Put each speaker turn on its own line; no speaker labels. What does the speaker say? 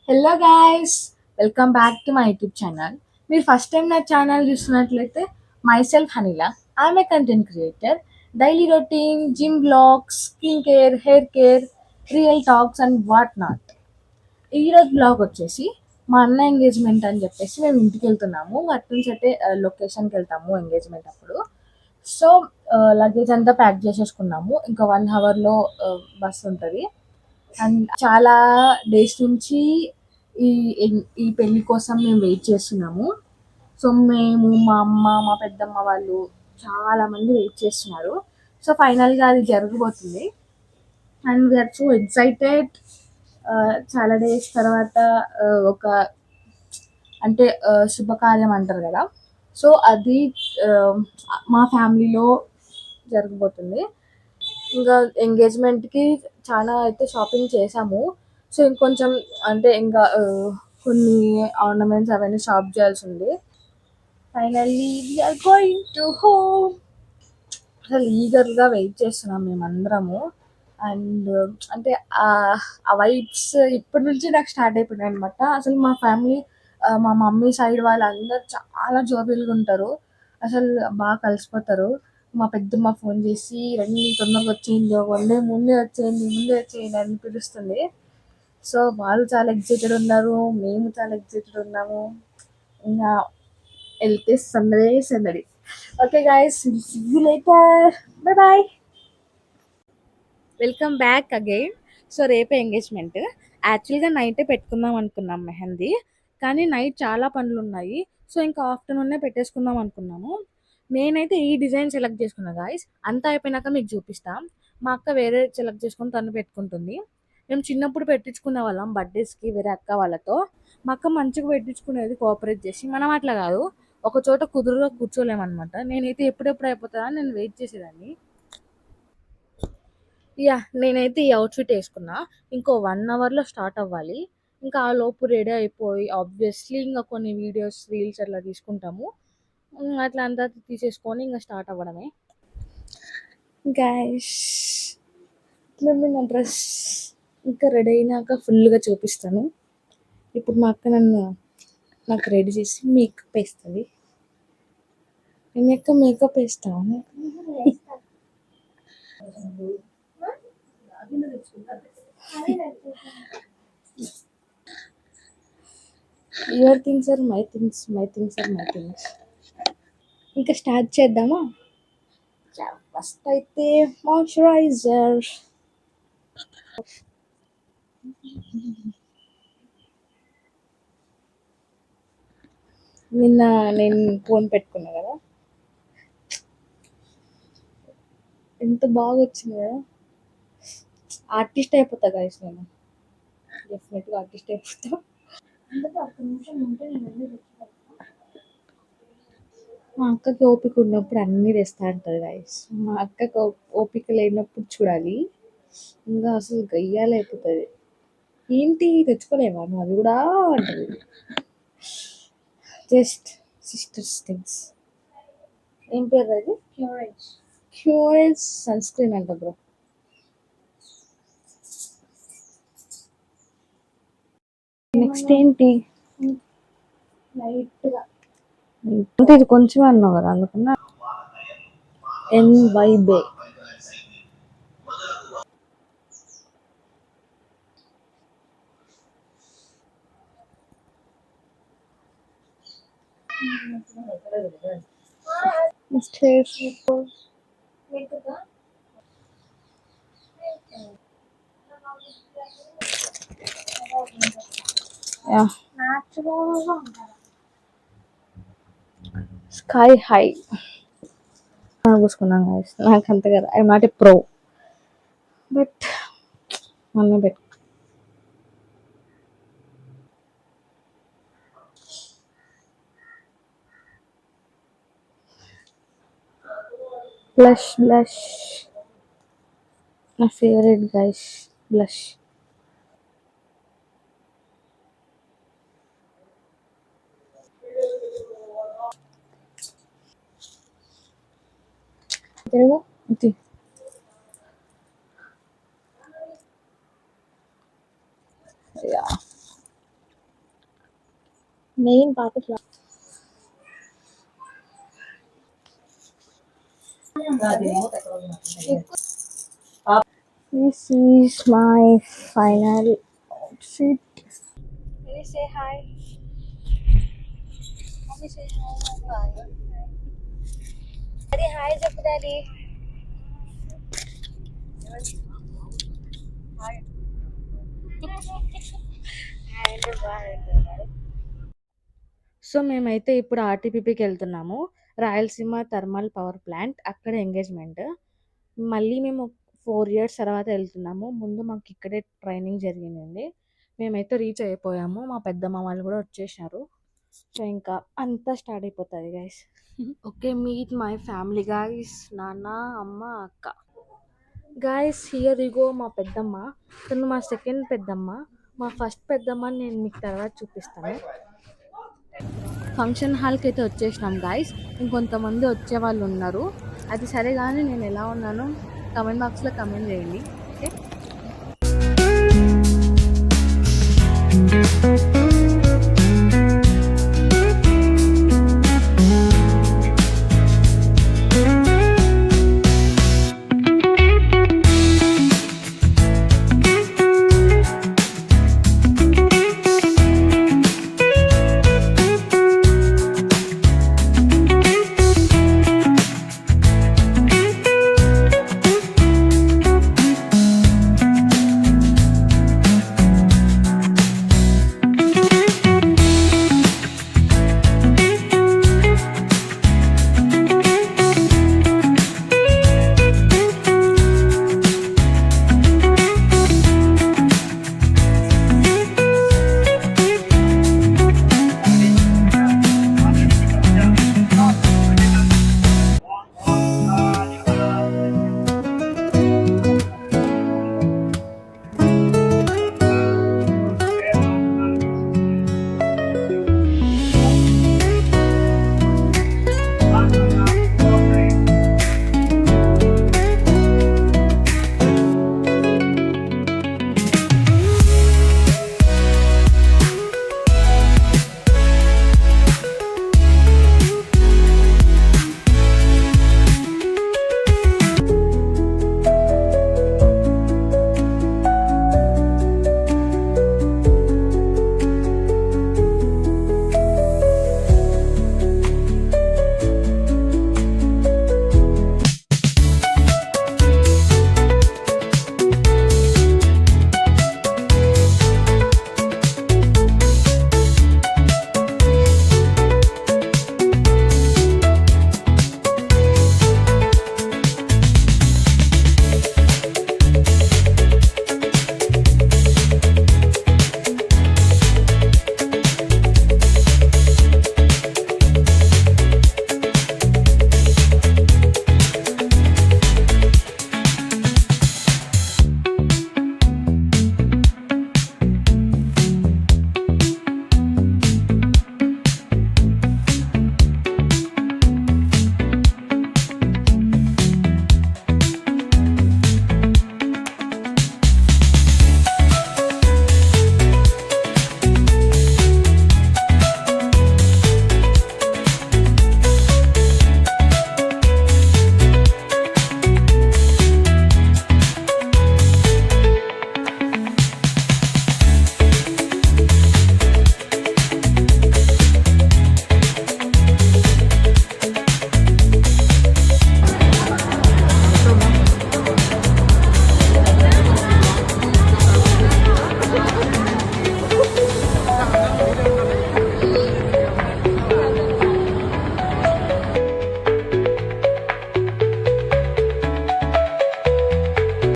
Hello guys, welcome back to my YouTube channel. మీరు first time నా channel చూస్తున్నట్లయితే myself హనీలా. I'm a content creator. Daily routine, gym vlogs, skin care, hair care, real talks and what not. ఈరోజు vlog వచ్చేసి మా అన్న engagement అని చెప్పేసి మేము ఇంటికి వెళ్తున్నాము. అటు నుంచి అయితే లొకేషన్కి వెళ్తాము ఎంగేజ్మెంట్ అప్పుడు. సో లగేజ్ అంతా ప్యాక్ చేసేసుకున్నాము. ఇంకా 1 అవర్లో బస్ ఉంటుంది. అండ్ చాలా డేస్ నుంచి ఈ ఈ పెళ్లి కోసం మేము వెయిట్ చేస్తున్నాము. సో మేము, మా అమ్మ, మా పెద్దమ్మ వాళ్ళు చాలా మంది వెయిట్ చేస్తున్నారు. సో ఫైనల్గా అది జరగబోతుంది. And we are so excited. చాలా డేస్ తర్వాత ఒక అంటే శుభకార్యం అంటారు కదా, సో అది ఆ, మా ఫ్యామిలీలో జరగబోతుంది. ఇంకా ఎంగేజ్మెంట్కి చాలా అయితే షాపింగ్ చేసాము. సో ఇంకొంచెం అంటే ఇంకా కొన్ని ఆర్నమెంట్స్ అవన్నీ షాప్ చేయాల్సి ఉంది. Finally we are going to home. అసలు ఈగర్గా వెయిట్ చేస్తున్నాం మేమందరము. అండ్ అంటే ఆ వైబ్స్ ఇప్పటి నుంచి నాకు స్టార్ట్ అయిపోయినాయి అనమాట. అసలు మా ఫ్యామిలీ, మా మమ్మీ సైడ్ వాళ్ళందరూ చాలా జోబిల్గా ఉంటారు. అసలు బాగా కలిసిపోతారు. మా పెద్దమ్మ ఫోన్ చేసి రండి తొందరగా వచ్చేయండి, వన్ డే ముందే వచ్చేయండి, ముందే వచ్చేయండి అని పిలుస్తుంది. సో వాళ్ళు చాలా ఎగ్జైటెడ్ ఉన్నారు, మేము చాలా ఎగ్జైటెడ్ ఉన్నాము. ఇంకా వెళ్తే సందడే సందడి. Okay guys, see you later. Bye bye. Welcome back again. So రేపే ఎంగేజ్మెంట్. యాక్చువల్గా నైటే పెట్టుకుందాం అనుకున్నాం మెహందీ, కానీ నైట్ చాలా పనులు ఉన్నాయి. సో ఇంకా ఆఫ్టర్నూన్నే పెట్టేసుకుందాం అనుకున్నాము. నేనైతే ఈ డిజైన్ సెలెక్ట్ చేసుకున్నా గాయస్. అంతా అయిపోయినాక మీకు చూపిస్తాం. మా అక్క వేరే సెలెక్ట్ చేసుకొని తను పెట్టుకుంటుంది. మేము చిన్నప్పుడు పెట్టించుకునే వాళ్ళం బర్త్డేస్కి వేరే అక్క వాళ్ళతో. మా అక్క మంచిగా పెట్టించుకునేది కోఆపరేట్ చేసి. మనం అట్లా కాదు, ఒక చోట కుదురుగా కూర్చోలేమన్నమాట. నేనైతే ఎప్పుడెప్పుడు అయిపోతుందా అని నేను వెయిట్ చేసేదాన్ని. నేనైతే ఈ అవుట్‌ఫిట్ ఏసుకున్నా. ఇంకో 1 అవర్‌లో స్టార్ట్ అవ్వాలి. ఇంకా ఆ లోపు రెడీ అయిపోయి ఆబ్వియస్‌లీ ఇంగ కొన్ని వీడియోస్, రీల్స్ అట్లా తీసుకుంటాము. అట్లా అంతా తీసేసుకొని ఇంగ స్టార్ట్ అవ్వడమే. గైస్, ఇట్లుంది నా డ్రెస్. ఇంకా రెడీ అయినాక ఫుల్‌గా చూపిస్తాను. ఇప్పుడు మా అక్క నాకు రెడీ చేసి మేకప్ ఏస్తది. "ఏమి అక్క మేకప్ ఏస్తావా నాకు?" Your things are my things, my things are my things. ఇంకా స్టార్ట్ చేద్దామా? ఫస్ట్ అయితే మాయిశ్చరైజర్. నిన్న నేను ఫోన్ పెట్టుకున్నా కదా, ఎంత బాగా వచ్చింది కదా. ఆర్టిస్ట్ అయిపోతా గైస్ నేను. డెఫినెట్గా ఆర్టిస్ట్ అయిపోతా. అందుకే ఒక్క నిమిషం ఉంటే నేను అన్నీ తెచ్చుకుంటా. మా అక్కకి ఓపిక ఉన్నప్పుడు అన్నీ తెస్తా అంటది గైస్. మా అక్కకి ఓపిక లేనప్పుడు చూడాలి, ఇంకా అసలు గయ్యాలైపోతుంది. ఏంటి తెచ్చుకోలేవా నువ్వు అది కూడా అంటది. Just sisters things. ఏం పేరు అది? క్యూరేజ్. క్యూరేజ్ సన్ స్క్రీన్ అంట బ్రో. నెక్స్ట్ ఏంటి? లైట్గా అంటే ఇది కొంచెం అన్నావు కదా అందుకన్నా. ఎన్వైబే. నెక్స్ట్ హెయిర్ స్కై హై పూసుకున్నాను గైస్. నాకు అంత కదా, I not a pro, but మొన్న పెట్టు. బ్లష్ బ్లష్ నా ఫేవరెట్ గైస్, బ్లష్. తెలుగు ఇది main part this is my final outfit. Can you say hi? Can you say hi? Daddy, hi, చెప్పు daddy. So మేమైతే ఇప్పుడు ఆర్టీపీపీకి వెళ్తున్నాము. రాయలసీమ థర్మల్ పవర్ ప్లాంట్ అక్కడ engagement. మళ్ళీ మేము 4 years తర్వాత వెళ్తున్నాము. ముందు మాకు ఇక్కడే ట్రైనింగ్ జరిగిందండి. మేమైతే రీచ్ అయిపోయాము. మా పెద్దమ్మ వాళ్ళు కూడా వచ్చేసారు. సో ఇంకా అంతా స్టార్ట్ అయిపోతుంది guys. Okay, meet my family guys, నాన్న, అమ్మ, అక్క. గైస్ హియర్ ఇగో మా పెద్దమ్మ. తను మా సెకండ్ పెద్దమ్మ. మా ఫస్ట్ పెద్దమ్మని నేను మీకు తర్వాత చూపిస్తాను. ఫంక్షన్ హాల్కి అయితే వచ్చేసినాం గైస్. ఇంకొంతమంది వచ్చే వాళ్ళు ఉన్నారు. అది సరే కానీ నేను ఎలా ఉన్నానో కమెంట్ బాక్స్లో కమెంట్ చేయండి. ఓకే.